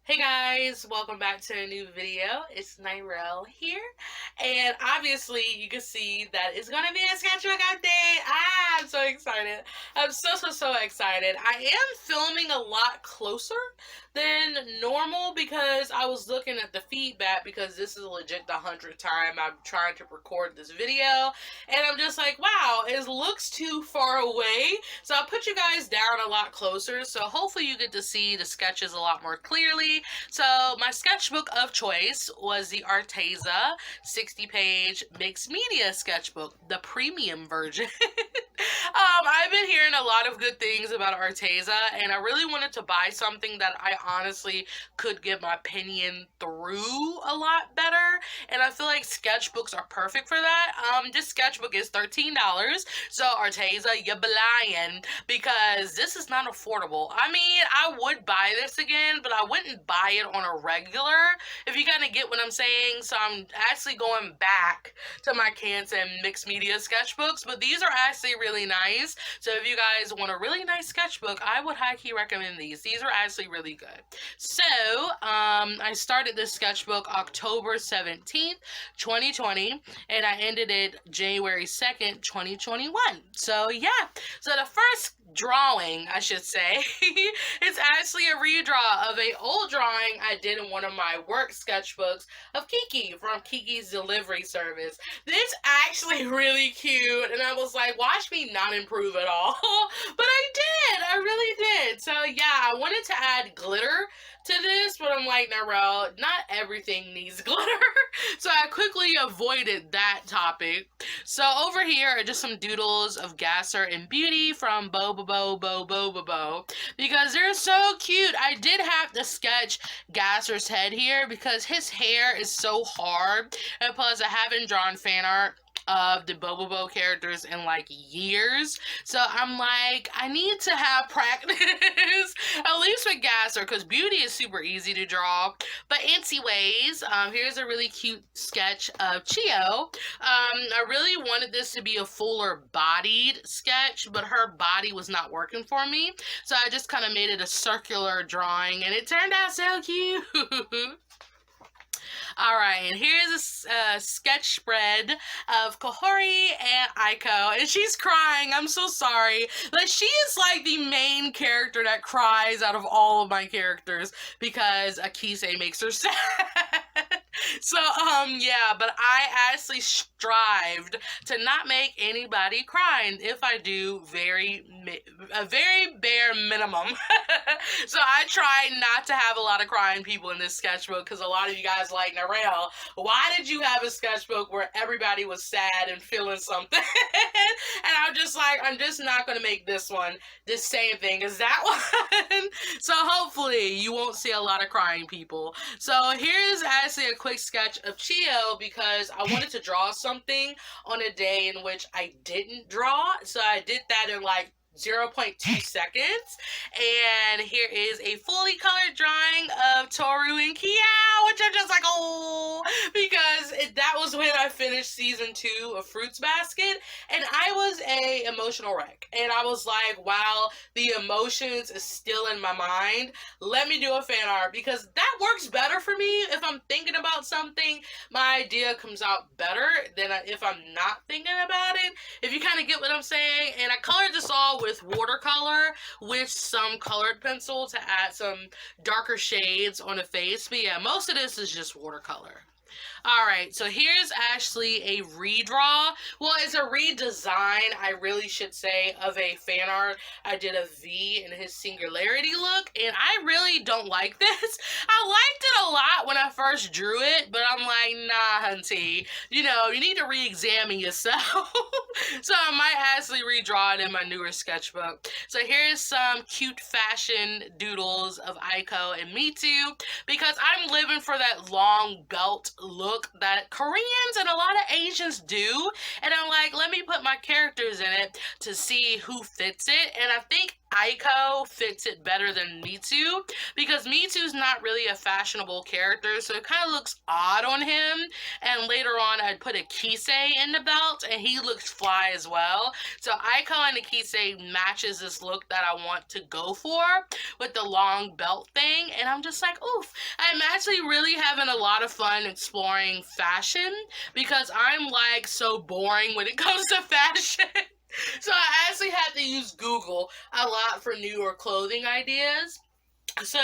Hey guys, welcome back to a new video. It's Nyrel here, and obviously you can see that it's gonna be a sketchbook update. I'm so excited. I'm so excited. I am filming a lot closer than normal because I was looking at the feedback because this is legit the 100th time I'm trying to record this video, and I'm just like, wow, it looks too far away. So I'll put you guys down a lot closer, so hopefully you get to see the sketches a lot more clearly. So my sketchbook of choice was the Arteza 60-page mixed media sketchbook, the premium version. I've been hearing a lot of good things about Arteza, and I really wanted to buy something that I honestly could get my opinion through a lot better, and I feel like sketchbooks are perfect for that. This sketchbook is $13, so Arteza, you lying, because this is not affordable. I mean, I would buy this again, but I wouldn't buy it on a regular, if you kind of get what I'm saying. So I'm actually going back to my Canson mixed media sketchbooks, but these are actually really nice. So if you guys want a really nice sketchbook, I would highly recommend these. These are actually really good. So I started this sketchbook October 17th, 2020, and I ended it January 2nd, 2021. So yeah, so the first drawing, I should say, it's actually a redraw of a old drawing I did in one of my work sketchbooks of Kiki from Kiki's Delivery Service. This actually really cute, and I was like, watch me not improve at all. But I really did. So yeah, I wanted to add glitter to this, but I'm like, Narelle, not everything needs glitter. So I quickly avoided that topic. So over here are just some doodles of Gasser and Beauty from Bo, because they're so cute. I did have to sketch Gasser's head here because his hair is so hard, and plus I haven't drawn fan art of the Bobo characters in like years, so I'm like, I need to have practice at least with Gasser, because Beauty is super easy to draw. But anyways, here's a really cute sketch of Chio. I really wanted this to be a fuller bodied sketch, but her body was not working for me, so I just kind of made it a circular drawing, and it turned out so cute. Alright, and here's a sketch spread of Kahori and Aiko, and she's crying. I'm so sorry. Like, she is like the main character that cries out of all of my characters because Akise makes her sad. So, yeah, but I actually strived to not make anybody cry, and if I do, a very bare minimum. So I tried not to have a lot of crying people in this sketchbook, because a lot of you guys like, Narelle, why did you have a sketchbook where everybody was sad and feeling something? And I'm just like, I'm just not going to make this one the same thing as that one. So hopefully you won't see a lot of crying people. So here's actually a quick sketch of Chio, because I wanted to draw something on a day in which I didn't draw. So I did that in like 0.2 seconds, and here is a fully colored drawing of Toru and Kiao, which I'm just like, oh, because that was when I finished season 2 of Fruits Basket, and I was a emotional wreck, and I was like, wow, the emotions is still in my mind, let me do a fan art, because that works better for me. If I'm thinking about something, my idea comes out better than if I'm not thinking about it, if you kind of get what I'm saying. And I colored this all with watercolor with some colored pencil to add some darker shades on the face. But yeah, most of this is just watercolor. Alright, so here's actually a redraw. Well, it's a redesign, I really should say, of a fan art. I did a V in his Singularity look, and I really don't like this. I liked it a lot when I first drew it, but I'm like, nah, hunty. You know, you need to re-examine yourself. So I might actually redraw it in my newer sketchbook. So here's some cute fashion doodles of Aiko and Mitsu, because I'm living for that long belt look that Koreans and a lot of Asians do, and I'm like, let me put my characters in it to see who fits it. And I think Aiko fits it better than Mitsu, because Mitsu's not really a fashionable character, so it kind of looks odd on him. And later on, I'd put a Kisei in the belt, and he looks fly as well. So Aiko and the Kisei matches this look that I want to go for with the long belt thing. And I'm just like, oof. I'm actually really having a lot of fun exploring fashion because I'm like so boring when it comes to fashion. So I actually had to use Google a lot for newer clothing ideas. So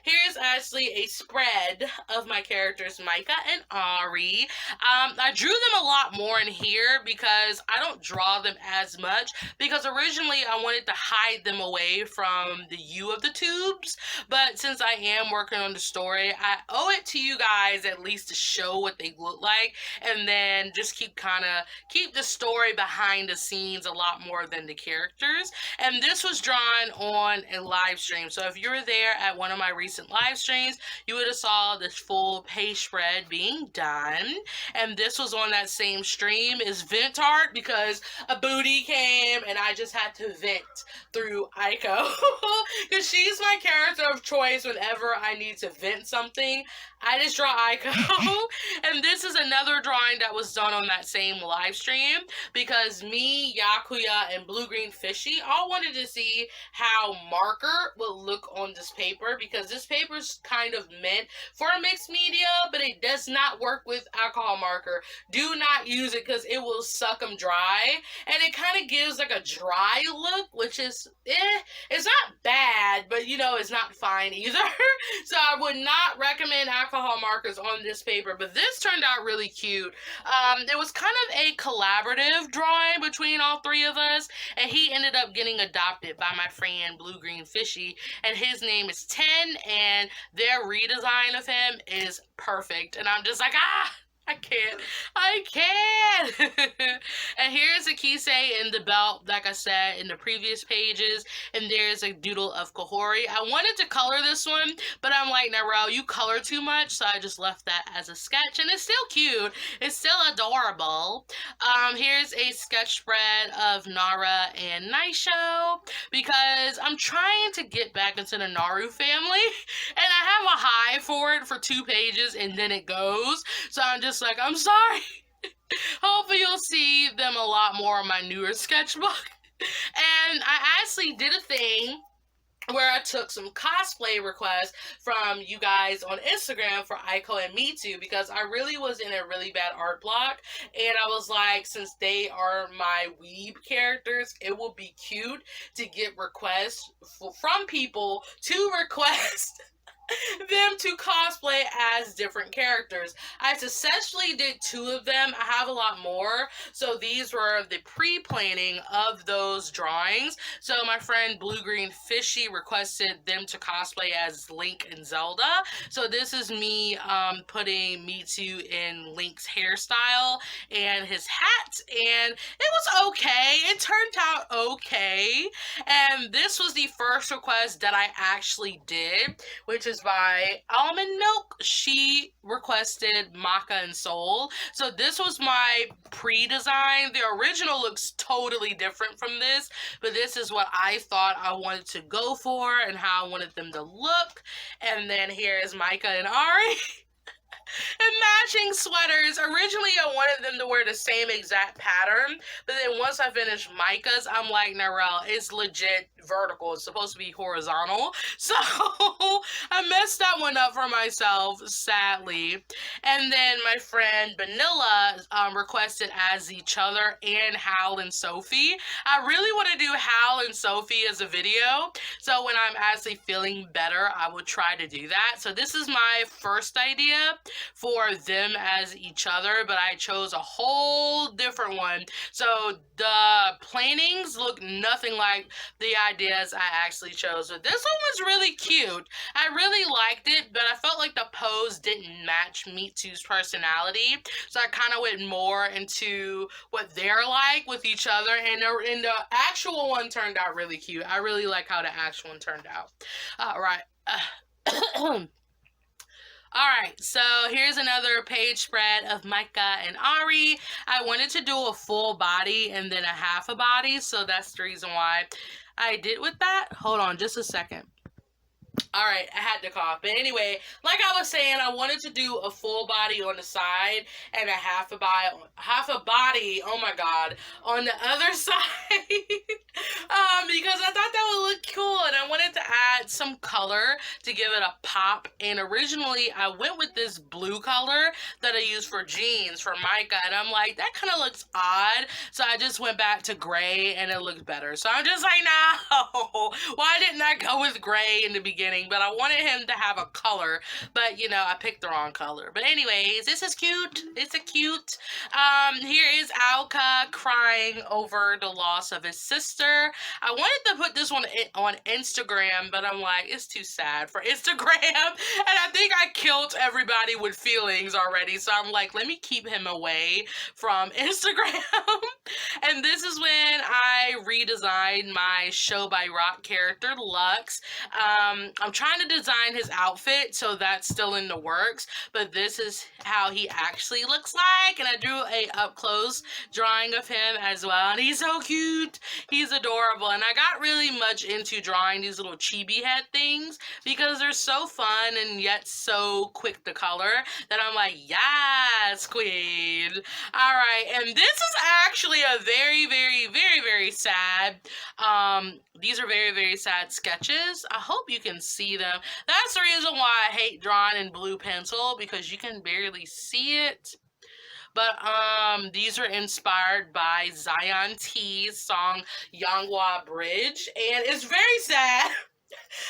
here's actually a spread of my characters, Micah and Ari. I drew them a lot more in here because I don't draw them as much, because originally I wanted to hide them away from the U of the tubes, but since I am working on the story, I owe it to you guys at least to show what they look like, and then just keep the story behind the scenes a lot more than the characters. And this was drawn on a live stream, so if you were there at one of my recent live streams, you would have saw this full page spread being done. And this was on that same stream as vent art, because a booty came and I just had to vent through Aiko because she's my character of choice whenever I need to vent something. I just draw Aiko. And this is another drawing that was done on that same live stream, because me, Yakuya, and Blue Green Fishy all wanted to see how marker would look on this paper, because this paper is kind of meant for mixed media, but it does not work with alcohol marker. Do not use it because it will suck them dry, and it kind of gives like a dry look, which is it's not bad, but it's not fine either. So I would not recommend alcohol markers on this paper, but this turned out really cute. It was kind of a collaborative drawing between all three of us, and he ended up getting adopted by my friend Blue Green Fishy, and his name is 10, and their redesign of him is perfect. And I'm just like, I can't. And here's a Kisei in the belt, like I said in the previous pages, and there's a doodle of Kahori. I wanted to color this one, but I'm like, Narelle, you color too much, so I just left that as a sketch, and it's still cute. It's still adorable. Here's a sketch spread of Nara and Naisho, because I'm trying to get back into the Naru family, and I have a high for it for 2 pages, and then it goes. So I'm just like, I'm sorry. Hopefully you'll see them a lot more in my newer sketchbook. And I actually did a thing where I took some cosplay requests from you guys on Instagram for Aiko and Mitsu, because I really was in a really bad art block, and I was like, since they are my weeb characters, it will be cute to get requests from people to request them to cosplay as different characters. I successfully did 2 of them. I have a lot more. So these were the pre-planning of those drawings. So my friend Blue Green Fishy requested them to cosplay as Link and Zelda. So this is me putting Mitsu in Link's hairstyle and his hat, and it was okay. It turned out okay. And this was the first request that I actually did, which is by Almond Milk. She requested Maka and Soul. So this was my pre-design. The original looks totally different from this, but this is what I thought I wanted to go for and how I wanted them to look. And then here's Micah and Ari. And matching sweaters. Originally, I wanted them to wear the same exact pattern, but then once I finished Micah's, I'm like, Narelle, it's legit vertical. It's supposed to be horizontal. So I messed that one up for myself, sadly. And then my friend Vanilla requested as each other and Hal and Sophie. I really want to do Hal and Sophie as a video, so when I'm actually feeling better, I would try to do that. So this is my first idea for them as each other, but I chose a whole different one. So the plannings look nothing like the ideas I actually chose, but this one was really cute. I really liked it, but I felt like the pose didn't match Mitsu's personality, so I kind of went more into what they're like with each other, and the actual one turned out really cute. I really like how the actual one turned out. All right. Alright, so here's another page spread of Micah and Ari. I wanted to do a full body and then a half a body, so that's the reason why I did with that? Hold on just a second. All right, I had to cough. But anyway, like I was saying, I wanted to do a full body on the side and a half a body, oh my god, on the other side. Because I thought that would look cool and I wanted to add some color to give it a pop. And originally I went with this blue color that I used for jeans for Micah, and I'm like, that kind of looks odd. So I just went back to gray and it looked better. So I'm just like, no, why didn't I go with gray in the beginning? But I wanted him to have a color, but you know, I picked the wrong color. But anyways, this is cute. It's a cute. Here is Alka crying over the loss of his sister. I wanted to put this one on Instagram, but I'm like, it's too sad for Instagram. And I think I killed everybody with feelings already. So I'm like, let me keep him away from Instagram. And this is when I redesigned my Show by Rock character, Lux. I'm trying to design his outfit, so that's still in the works, but this is how he actually looks like, and I drew a up-close drawing of him as well, and he's so cute. He's adorable, and I got really much into drawing these little chibi head things because they're so fun and yet so quick to color that I'm like, yes, queen. All right, and this is actually a very, very, very, very sad. These are very, very sad sketches. I hope you can see them. That's the reason why I hate drawing in blue pencil, because you can barely see it. But these are inspired by Zion T's song Yangwa Bridge, and it's very sad.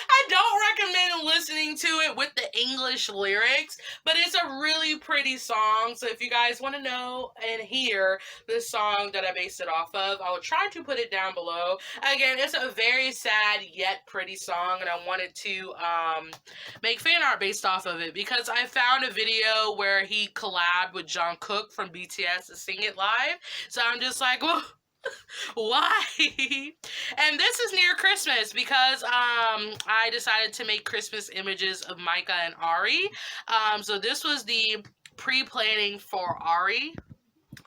I don't recommend listening to it with the English lyrics, but it's a really pretty song. So if you guys want to know and hear the song that I based it off of, I will try to put it down below. Again, it's a very sad yet pretty song, and I wanted to make fan art based off of it because I found a video where he collabed with Jungkook from BTS to sing it live. So I'm just like, well, why? And this is near Christmas because I decided to make Christmas images of Micah and Ari. So this was the pre-planning for Ari.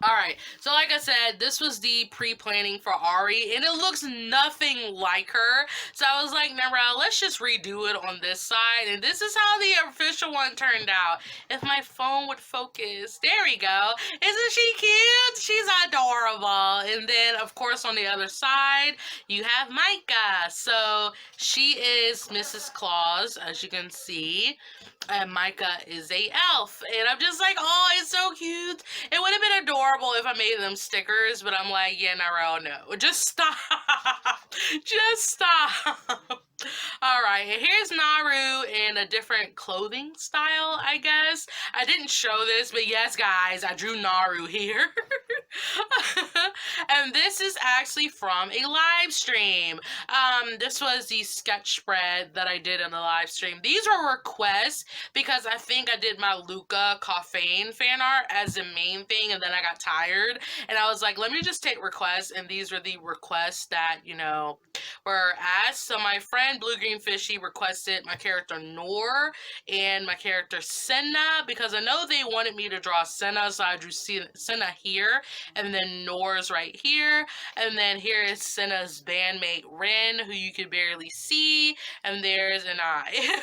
Alright, so like I said, this was the pre-planning for Ari, and it looks nothing like her. So I was like, Narelle, let's just redo it on this side, and this is how the official one turned out. If my phone would focus. There we go. Isn't she cute? She's adorable. And then, of course, on the other side, you have Micah. So she is Mrs. Claus, as you can see. And Micah is a elf. And I'm just like, oh, it's so cute. It would have been adorable if I made them stickers, but I'm like, yeah, Narelle, no. Just stop. Just stop. Alright, here's Naru in a different clothing style, I guess. I didn't show this, but yes, guys, I drew Naru here. And this is actually from a live stream. This was the sketch spread that I did in the live stream. These were requests because I think I did my Luca Coffane fan art as the main thing, and then I got tired. And I was like, let me just take requests, and these were the requests that, you know, were asked. So my friend Blue Green Fishy requested my character Noor and my character Senna because I know they wanted me to draw Senna, so I drew Senna here, and then Noor's right here, and then here is Senna's bandmate Rin, who you could barely see, and there's an eye.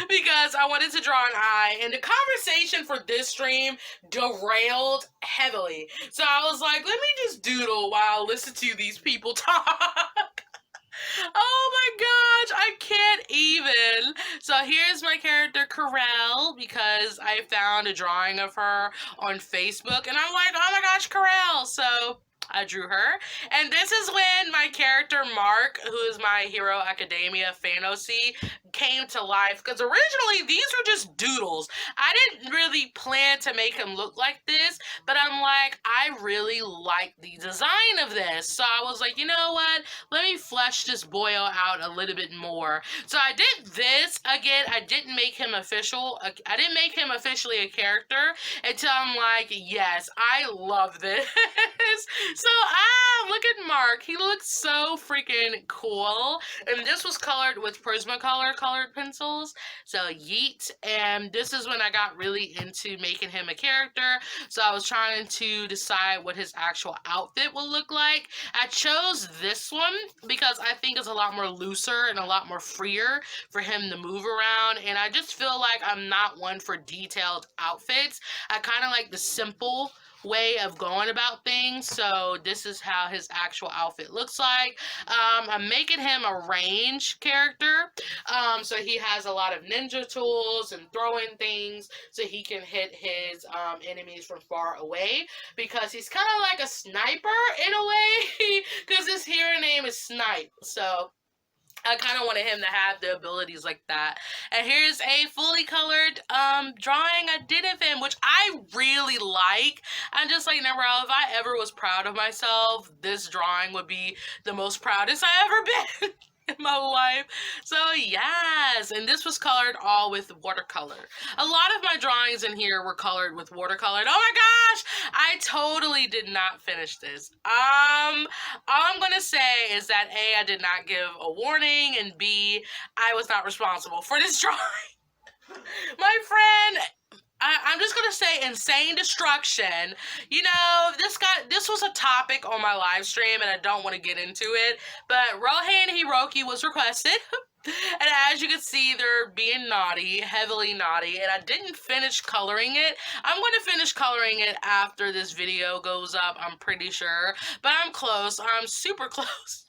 Because I wanted to draw an eye, and the conversation for this stream derailed heavily. So I was like, let me just doodle while I listen to these people talk. Oh my gosh, I can't even. So here's my character Corel because I found a drawing of her on Facebook and I'm like, oh my gosh, Corel. So I drew her. And this is when my character Mark, who is my Hero Academia fantasy, came to life. Because originally these were just doodles. I didn't really plan to make him look like this, but I'm like, I really like the design of this. So I was like, you know what? Let me flesh this boy out a little bit more. So I did this. Again, I didn't make him official. I didn't make him officially a character until I'm like, yes, I love this. So Look at Mark. He looks so freaking cool. And this was colored with Prismacolor colored pencils. So yeet. And this is when I got really into making him a character. So I was trying to decide what his actual outfit will look like. I chose this one because I think it's a lot more looser and a lot more freer for him to move around. And I just feel like I'm not one for detailed outfits. I kind of like the simple way of going about things. So this is how his actual outfit looks like. I'm making him a range character. So he has a lot of ninja tools and throwing things so he can hit his enemies from far away, because he's kind of like a sniper in a way because his hero name is Snipe. So I kind of wanted him to have the abilities like that. And here's a fully colored drawing I did of him, which I really like. I'm just like, never, if I ever was proud of myself, this drawing would be the most proudest I ever been. In my life. So yes, and this was colored all with watercolor. A lot of my drawings in here were colored with watercolor. Oh my gosh, I totally did not finish this. All I'm gonna say is that A, I did not give a warning, and B, I was not responsible for this drawing. My friend, I'm just gonna say insane destruction. You know, this was a topic on my live stream, and I don't want to get into it. But Rohan Hiroki was requested, and as you can see, they're being naughty, heavily naughty, and I didn't finish coloring it. I'm gonna finish coloring it after this video goes up, I'm pretty sure. But I'm close. I'm super close.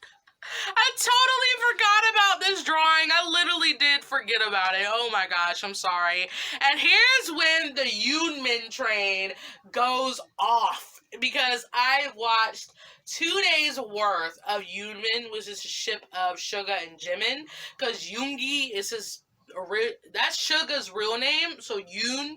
I totally forgot about this drawing. I literally did forget about it. Oh my gosh, I'm sorry. And here's when the Yunmin train goes off, because I watched 2 days worth of Yunmin, which is a ship of Suga and Jimin, because Yoongi is his that's Suga's real name. So Yoon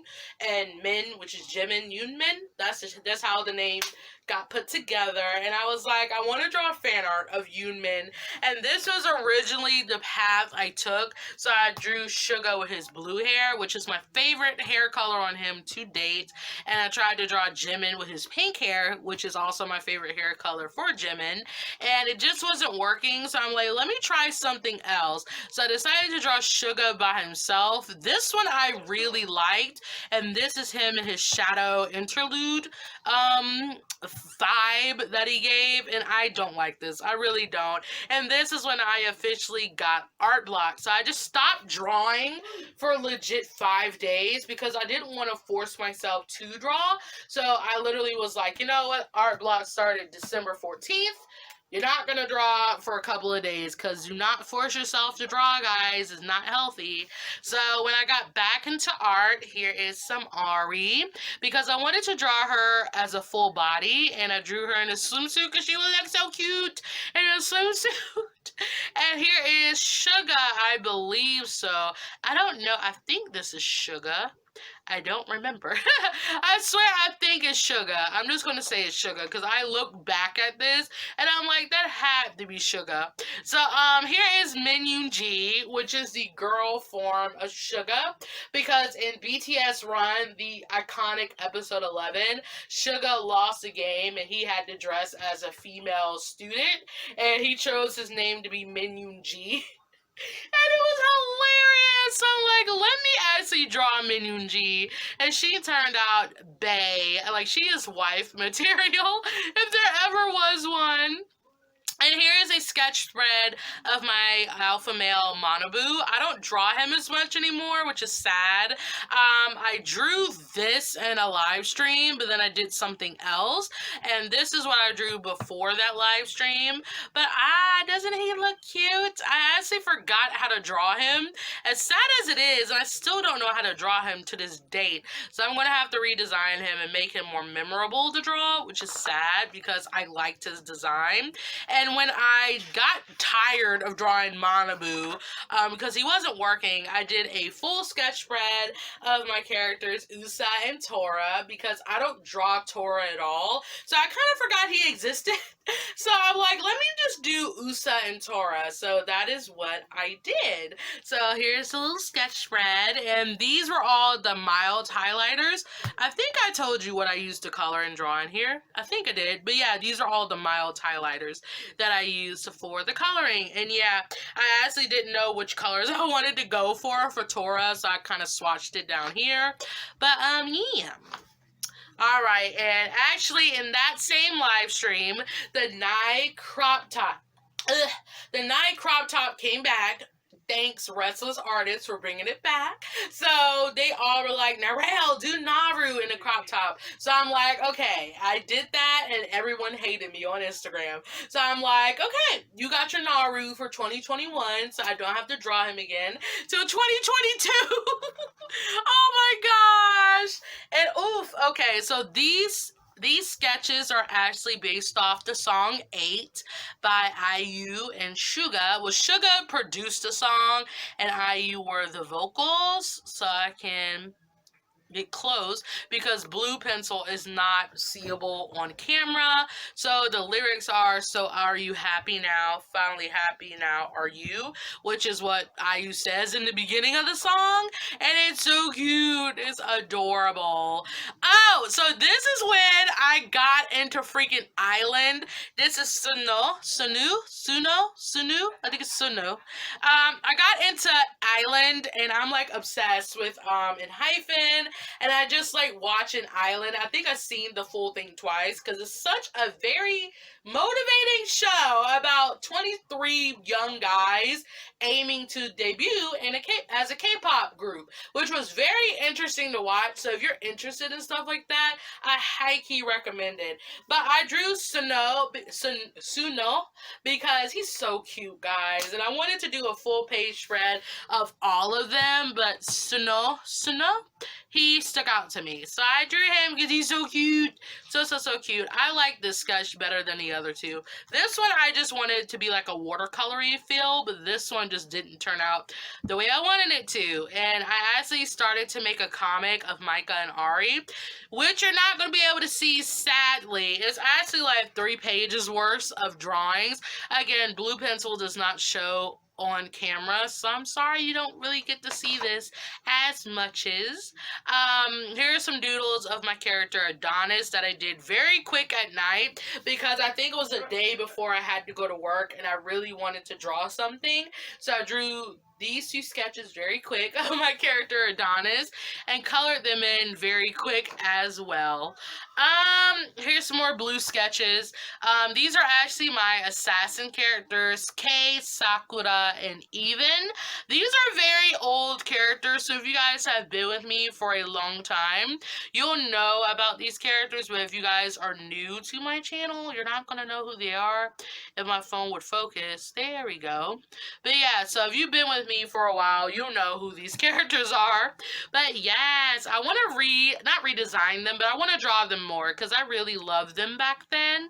and Min, which is Jimin, Yunmin. That's how the name got put together. And I was like, I want to draw fan art of Yunmin. And this was originally the path I took. So I drew Suga with his blue hair, which is my favorite hair color on him to date. And I tried to draw Jimin with his pink hair, which is also my favorite hair color for Jimin. And it just wasn't working. So I'm like, let me try something else. So I decided to draw Suga by himself. This one I really liked. And this is him in his shadow interlude vibe that he gave, and I don't like this. I really don't. And this is when I officially got art block. So I just stopped drawing for legit 5 days because I didn't want to force myself to draw. So I literally was like, you know what? Art block started December 14th. You're not going to draw for a couple of days, because do not force yourself to draw, guys. It's not healthy. So when I got back into art, here is some Ari, because I wanted to draw her as a full body, and I drew her in a swimsuit because she would look so cute in a swimsuit. And here is Suga, I believe so. I don't know. I think this is Suga. I don't remember. I swear I think it's Suga. I'm just going to say it's Suga because I look back at this and I'm like, that had to be Suga. So here is Min Yoon Ji, which is the girl form of Suga, because in BTS Run, the iconic episode 11, Suga lost a game and he had to dress as a female student, and he chose his name to be Min Yoon Ji. And it was hilarious. So I'm like, let me actually draw Min Yoon Ji. And she turned out bae. Like, she is wife material, if there ever was one. And here is a sketch spread of my alpha male Manabu. I don't draw him as much anymore, which is sad. I drew this in a live stream, but then I did something else. And this is what I drew before that live stream. But doesn't he look cute? I actually forgot how to draw him. As sad as it is, and I still don't know how to draw him to this date. So I'm going to have to redesign him and make him more memorable to draw, which is sad because I liked his design. And then when I got tired of drawing Manabu, because he wasn't working, I did a full sketch spread of my characters, Usa and Tora, because I don't draw Tora at all. So I kind of forgot he existed. So I'm like, let me just do Usa and Tora. So that is what I did. So here's a little sketch spread, and these were all the mild highlighters. I think I told you what I used to color and draw in here. I think I did. But yeah, these are all the mild highlighters that I used for the coloring. And yeah, I actually didn't know which colors I wanted to go for Tora, so I kind of swatched it down here. But yeah. All right, and actually in that same live stream, the Nye crop top, the Nye crop top came back. Thanks, Restless Artists, for bringing it back. So they all were like, Narelle, do Naru in a crop top. So I'm like, okay, I did that, and everyone hated me on Instagram. So I'm like, okay, you got your Naru for 2021, so I don't have to draw him again till 2022. Oh my gosh. And oof, okay, so these sketches are actually based off the song 8 by IU and Suga. Well, Suga produced the song and IU were the vocals, so I can get close because blue pencil is not seeable on camera. So the lyrics are, so are you happy now? Finally happy now, are you? Which is what IU says in the beginning of the song. And it's so cute. It's adorable. Oh, so this is when I got into freaking Island. This is Sunu. I think it's Sunu. I got into Island and I'm like obsessed with in hyphen, and I just like watching Island. I think I've seen the full thing twice because it's such a very motivating show about 23 young guys aiming to debut in as a K-pop group, which was very interesting to watch. So if you're interested in stuff like that, I high-key recommend it. But I drew Suno because he's so cute, guys, and I wanted to do a full page spread of all of them, but Suno, he stuck out to me. So I drew him because he's so cute. So cute. I like this sketch better than the other two. This one I just wanted to be like a watercolory feel, but this one just didn't turn out the way I wanted it to. And I actually started to make a comic of Micah and Ari, which you're not going to be able to see, sadly. It's actually like 3 pages worth of drawings. Again, blue pencil does not show on camera, so I'm sorry you don't really get to see this as much as. Here are some doodles of my character Adonis that I did very quick at night because I think it was the day before I had to go to work and I really wanted to draw something, so I drew these 2 sketches very quick of my character Adonis and colored them in very quick as well. Here's some more blue sketches. These are actually my assassin characters, Kei, Sakura, and Even. These are very old characters, so if you guys have been with me for a long time, you'll know about these characters, but if you guys are new to my channel, you're not going to know who they are. If my phone would focus, there we go. But yeah, so if you've been with me for a while, you'll know who these characters are. But yes, I want to not redesign them, but I want to draw them more because I really loved them back then.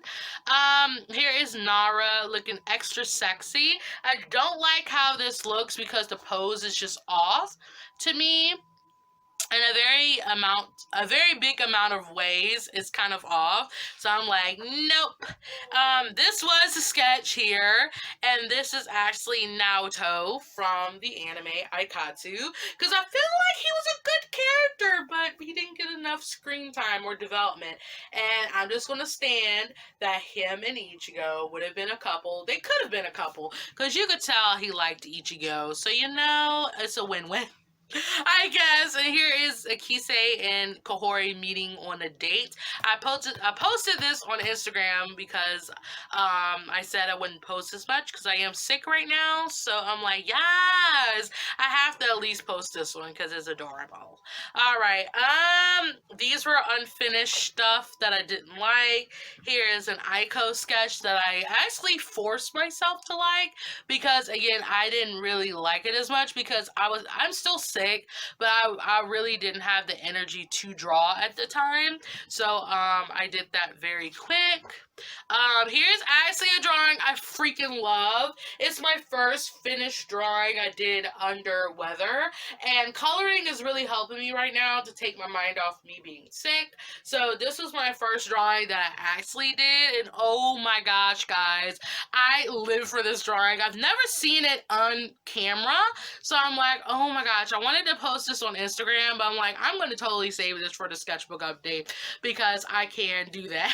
Here is Nara looking extra sexy. I don't like how this looks because the pose is just off to me. In a very big amount of ways, it's kind of off. So I'm like, nope. This was a sketch here, and this is actually Naoto from the anime Aikatsu, because I feel like he was a good character, but he didn't get enough screen time or development. And I'm just gonna stand that him and Ichigo would have been a couple. They could have been a couple, because you could tell he liked Ichigo. So you know, it's a win-win. I guess. And here is Akise and Kohori meeting on a date. I posted this on Instagram because I said I wouldn't post as much because I am sick right now. So I'm like, yes, I have to at least post this one because it's adorable. All right. These were unfinished stuff that I didn't like. Here is an Aiko sketch that I actually forced myself to like because again, I didn't really like it as much because I'm still sick, but I really didn't have the energy to draw at the time, so I did that very quick. Here's actually a drawing I freaking love. It's my first finished drawing I did under weather, and coloring is really helping me right now to take my mind off me being sick. So this was my first drawing that I actually did, and oh my gosh, guys, I live for this drawing. I've never seen it on camera, so I'm like, oh my gosh, I wanted to post this on Instagram, but I'm like, I'm going to totally save this for the sketchbook update because I can do that.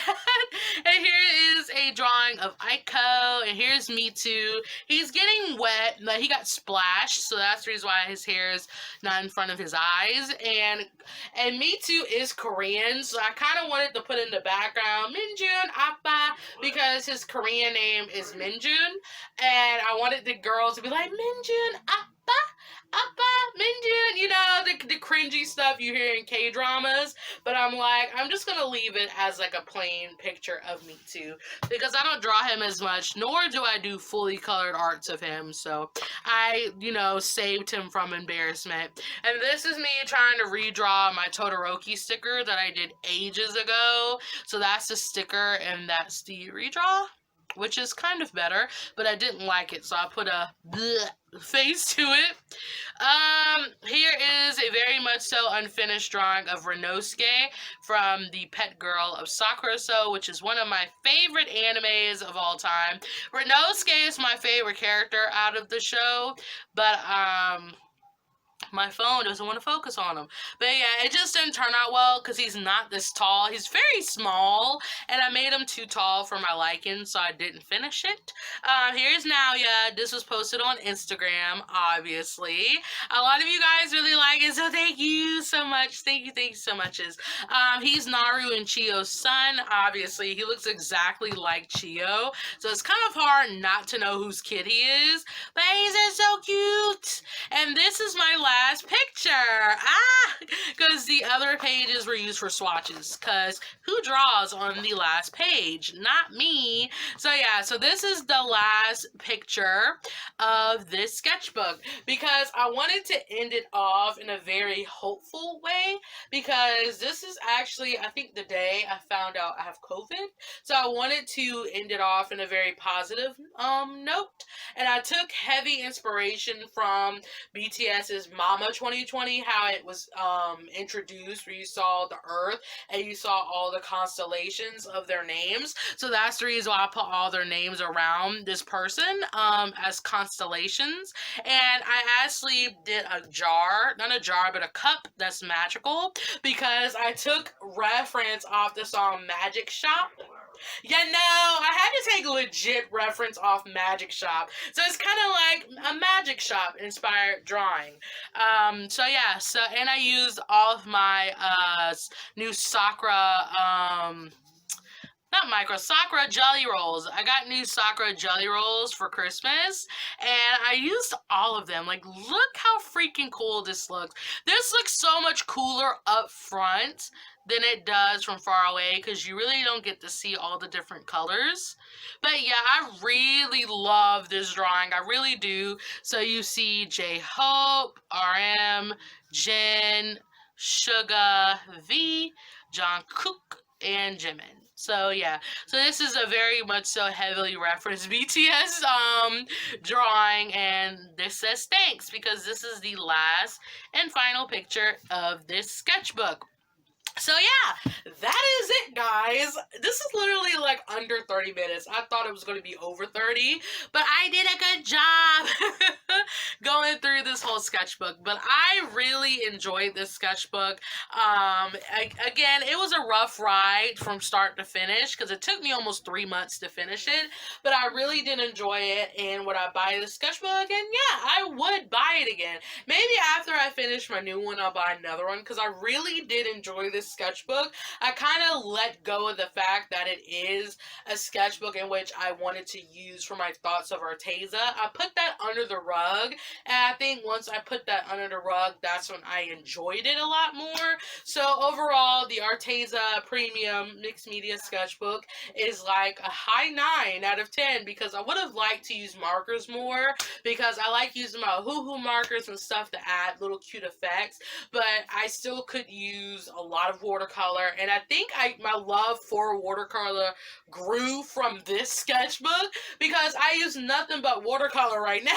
And here is a drawing of Aiko, and here's Me Too. He's getting wet, but he got splashed, so that's the reason why his hair is not in front of his eyes. And Me Too is Korean, so I kind of wanted to put in the background Minjun Appa because his Korean name is Minjun, and I wanted the girls to be like Minjun Appa, Appa, Minjun, you know, the cringy stuff you hear in K-dramas, but I'm like, I'm just gonna leave it as like a plain picture of Me Too, because I don't draw him as much, nor do I do fully colored arts of him, so I, you know, saved him from embarrassment. And this is me trying to redraw my Todoroki sticker that I did ages ago, so that's the sticker, and that's the redraw, which is kind of better, but I didn't like it, so I put a bleh face to it. Here is a very much so unfinished drawing of Renosuke from the Pet Girl of Sakura So, which is one of my favorite animes of all time. Renosuke is my favorite character out of the show, but my phone doesn't want to focus on him. But yeah, it just didn't turn out well because he's not this tall. He's very small, and I made him too tall for my liking, so I didn't finish it. Here's Naoya. This was posted on Instagram, obviously. A lot of you guys really like it, so thank you so much. Thank you so much. He's Naru and Chiyo's son, obviously. He looks exactly like Chiyo, so it's kind of hard not to know whose kid he is, but he's just so cute. And this is my last picture. Because the other pages were used for swatches, because who draws on the last page? Not me. So yeah, so this is the last picture of this sketchbook, because I wanted to end it off in a very hopeful way, because this is actually, I think, the day I found out I have COVID, so I wanted to end it off in a very positive note, and I took heavy inspiration from BTS's Mama 2020, how it was introduced, where you saw the Earth and you saw all the constellations of their names. So that's the reason why I put all their names around this person as constellations. And I actually did a jar, not a jar, but a cup that's magical, because I took reference off the song Magic Shop. Yeah, no, I had to take a legit reference off Magic Shop. So it's kind of like a Magic Shop inspired drawing. So yeah, and I used all of my new Sakura Sakura jelly rolls. I got new Sakura jelly rolls for Christmas, and I used all of them. Like, look how freaking cool this looks. This looks so much cooler up front than it does from far away, because you really don't get to see all the different colors. But yeah, I really love this drawing. I really do. So you see J-Hope, RM, Jin, Suga, V, Jungkook, and Jimin. So yeah, so this is a very much so heavily referenced BTS drawing, and this says thanks, because this is the last and final picture of this sketchbook. So yeah, that is it, guys. This is literally like under 30 minutes. I thought it was going to be over 30, but I did a good job going through this whole sketchbook. But I really enjoyed this sketchbook. Again, it was a rough ride from start to finish, because it took me almost 3 months to finish it, but I really did enjoy it. And would I buy the sketchbook again? Yeah, I would buy it again. Maybe after I finish my new one, I'll buy another one, because I really did enjoy this this sketchbook, I kind of let go of the fact that it is a sketchbook in which I wanted to use for my thoughts of Arteza. I put that under the rug, and I think once I put that under the rug, that's when I enjoyed it a lot more. So overall, the Arteza Premium Mixed Media Sketchbook is like a high 9 out of 10 because I would have liked to use markers more because I like using my hoo-hoo markers and stuff to add little cute effects, but I still could use a lot of watercolor, and I think my love for watercolor grew from this sketchbook because I use nothing but watercolor right now.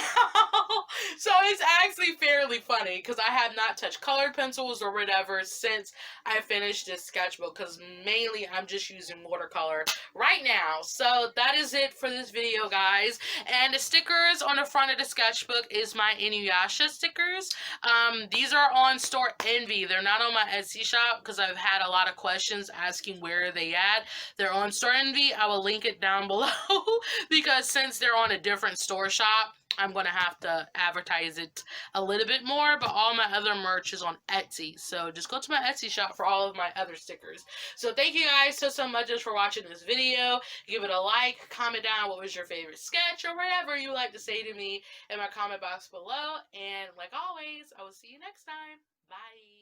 So it's actually fairly funny because I have not touched colored pencils or whatever since I finished this sketchbook because mainly I'm just using watercolor right now. So that is it for this video, guys. And the stickers on the front of the sketchbook is my Inuyasha stickers. These are on Store Envy. They're not on my Etsy shop because I've had a lot of questions asking where are they at. They're on Store Envy. I will link it down below because since they're on a different store shop, I'm going to have to advertise it a little bit more, but all my other merch is on Etsy. So just go to my Etsy shop for all of my other stickers. So thank you guys so much just for watching this video. Give it a like, comment down what was your favorite sketch or whatever you would like to say to me in my comment box below. And like always, I will see you next time. Bye.